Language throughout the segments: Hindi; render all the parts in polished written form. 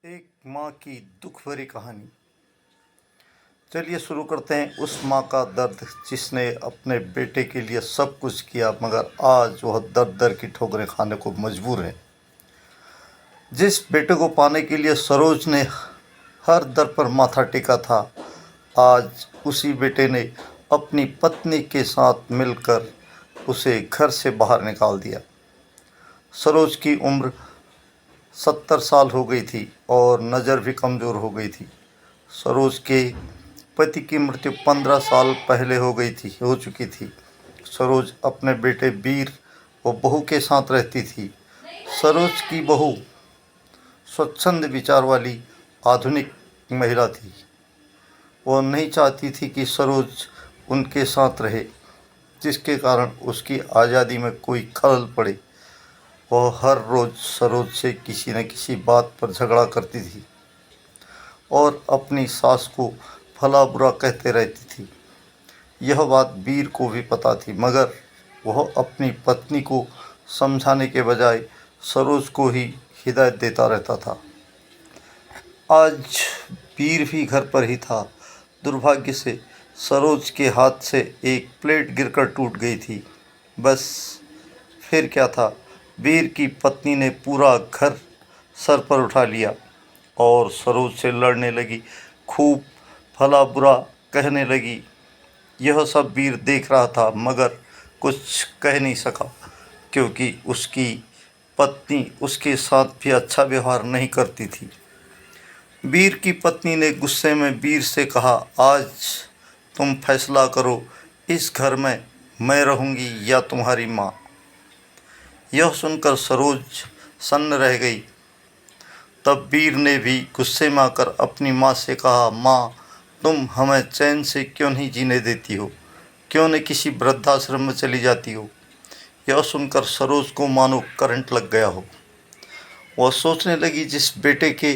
एक माँ की दुख भरी कहानी। चलिए शुरू करते हैं। उस माँ का दर्द जिसने अपने बेटे के लिए सब कुछ किया, मगर आज वह दर दर की ठोकरें खाने को मजबूर है। जिस बेटे को पाने के लिए सरोज ने हर दर पर माथा टेका था, आज उसी बेटे ने अपनी पत्नी के साथ मिलकर उसे घर से बाहर निकाल दिया। सरोज की उम्र 70 साल हो गई थी और नज़र भी कमज़ोर हो गई थी। सरोज के पति की मृत्यु 15 साल पहले हो चुकी थी। सरोज अपने बेटे वीर व बहू के साथ रहती थी। सरोज की बहू स्वच्छंद विचार वाली आधुनिक महिला थी। वह नहीं चाहती थी कि सरोज उनके साथ रहे, जिसके कारण उसकी आज़ादी में कोई खलल पड़े। वह हर रोज़ सरोज से किसी न किसी बात पर झगड़ा करती थी और अपनी सास को भला बुरा कहते रहती थी। यह बात वीर को भी पता थी, मगर वह अपनी पत्नी को समझाने के बजाय सरोज को ही हिदायत देता रहता था। आज वीर भी घर पर ही था। दुर्भाग्य से सरोज के हाथ से एक प्लेट गिरकर टूट गई थी। बस फिर क्या था, वीर की पत्नी ने पूरा घर सर पर उठा लिया और सरोज से लड़ने लगी, खूब भला बुरा कहने लगी। यह सब वीर देख रहा था, मगर कुछ कह नहीं सका, क्योंकि उसकी पत्नी उसके साथ भी अच्छा व्यवहार नहीं करती थी। वीर की पत्नी ने गुस्से में वीर से कहा, आज तुम फैसला करो, इस घर में मैं रहूँगी या तुम्हारी माँ। यह सुनकर सरोज सन्न रह गई। तब वीर ने भी गुस्से में आकर अपनी माँ से कहा, माँ, तुम हमें चैन से क्यों नहीं जीने देती हो? क्यों न किसी वृद्धाश्रम में चली जाती हो? यह सुनकर सरोज को मानो करंट लग गया हो। वह सोचने लगी, जिस बेटे के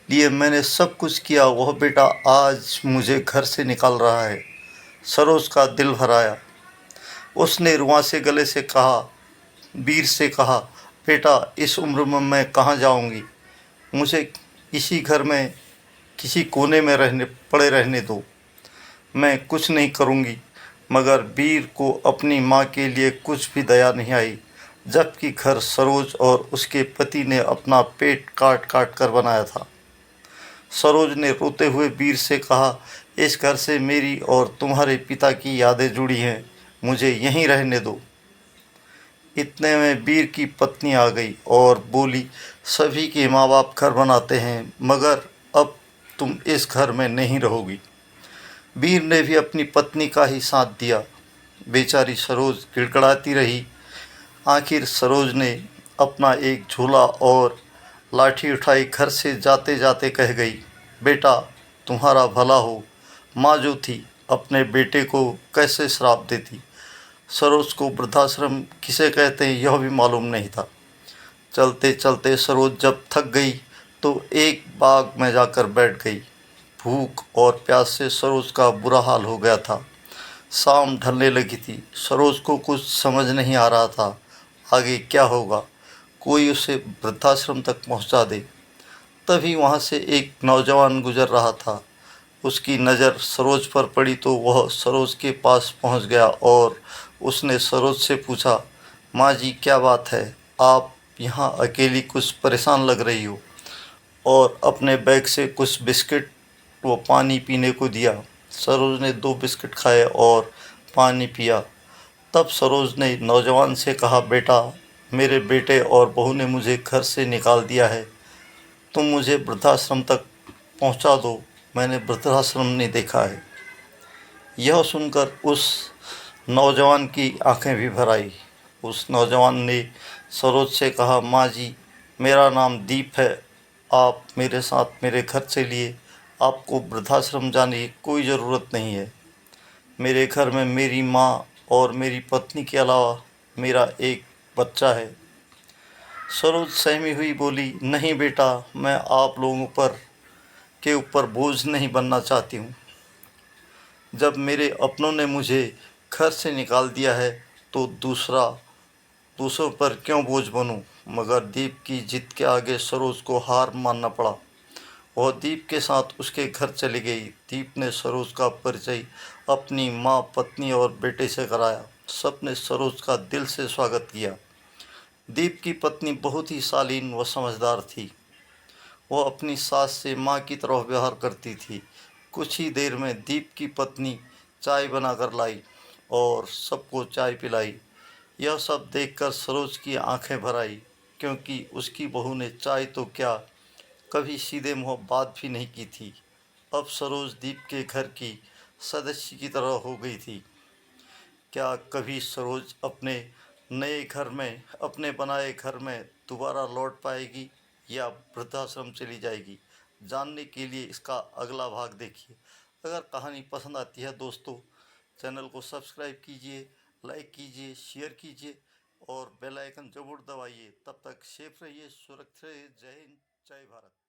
लिए मैंने सब कुछ किया, वह बेटा आज मुझे घर से निकाल रहा है। सरोज का दिल भर आया। उसने रुआंसे गले से कहा, वीर से कहा, बेटा, इस उम्र में मैं कहाँ जाऊँगी? मुझे इसी घर में किसी कोने में रहने दो। मैं कुछ नहीं करूँगी। मगर वीर को अपनी माँ के लिए कुछ भी दया नहीं आई, जबकि घर सरोज और उसके पति ने अपना पेट काट काट कर बनाया था। सरोज ने रोते हुए वीर से कहा, इस घर से मेरी और तुम्हारे पिता की यादें जुड़ी हैं, मुझे यहीं रहने दो। इतने में वीर की पत्नी आ गई और बोली, सभी के माँ बाप घर बनाते हैं, मगर अब तुम इस घर में नहीं रहोगी। वीर ने भी अपनी पत्नी का ही साथ दिया। बेचारी सरोज गिड़गिड़ाती रही। आखिर सरोज ने अपना एक झोला और लाठी उठाई, घर से जाते जाते कह गई, बेटा, तुम्हारा भला हो। माँ जो थी, अपने बेटे को कैसे श्राप देती। सरोज को वृद्धाश्रम किसे कहते हैं यह भी मालूम नहीं था। चलते चलते सरोज जब थक गई तो एक बाग में जाकर बैठ गई। भूख और प्यास से सरोज का बुरा हाल हो गया था। शाम ढलने लगी थी। सरोज को कुछ समझ नहीं आ रहा था आगे क्या होगा। कोई उसे वृद्धाश्रम तक पहुंचा दे। तभी वहां से एक नौजवान गुजर रहा था। उसकी नज़र सरोज पर पड़ी तो वह सरोज के पास पहुंच गया और उसने सरोज से पूछा, माँ जी, क्या बात है? आप यहाँ अकेली कुछ परेशान लग रही हो। और अपने बैग से कुछ बिस्किट व पानी पीने को दिया। सरोज ने 2 बिस्किट खाए और पानी पिया। तब सरोज ने नौजवान से कहा, बेटा, मेरे बेटे और बहू ने मुझे घर से निकाल दिया है, तुम मुझे वृद्धाश्रम तक पहुंचा दो। मैंने वृद्धाश्रम नहीं देखा है। यह सुनकर उस नौजवान की आंखें भी भर आई। उस नौजवान ने सरोज से कहा, माँ जी, मेरा नाम दीप है। आप मेरे साथ मेरे घर चलिए। आपको वृद्धाश्रम जाने की कोई ज़रूरत नहीं है। मेरे घर में मेरी माँ और मेरी पत्नी के अलावा मेरा एक बच्चा है। सरोज सहमी हुई बोली, नहीं बेटा, मैं आप लोगों के ऊपर बोझ नहीं बनना चाहती हूँ। जब मेरे अपनों ने मुझे घर से निकाल दिया है तो दूसरों पर क्यों बोझ बनूं। मगर दीप की जिद के आगे सरोज को हार मानना पड़ा। वह दीप के साथ उसके घर चली गई। दीप ने सरोज का परिचय अपनी माँ, पत्नी और बेटे से कराया। सबने सरोज का दिल से स्वागत किया। दीप की पत्नी बहुत ही शालीन व समझदार थी। वह अपनी सास से माँ की तरह व्यवहार करती थी। कुछ ही देर में दीप की पत्नी चाय बनाकर लाई और सबको चाय पिलाई। यह सब देखकर सरोज की आंखें भर आई, क्योंकि उसकी बहू ने चाय तो क्या, कभी सीधे मुंह बात भी नहीं की थी। अब सरोज दीप के घर की सदस्य की तरह हो गई थी। क्या कभी सरोज अपने नए घर में, अपने बनाए घर में दोबारा लौट पाएगी या वृद्धाश्रम चली जाएगी? जानने के लिए इसका अगला भाग देखिए। अगर कहानी पसंद आती है दोस्तों, चैनल को सब्सक्राइब कीजिए, लाइक कीजिए, शेयर कीजिए और बेल आइकन जरूर दबाइए। तब तक सेफ रहिए, सुरक्षित रहिए। जय हिंद, जय भारत।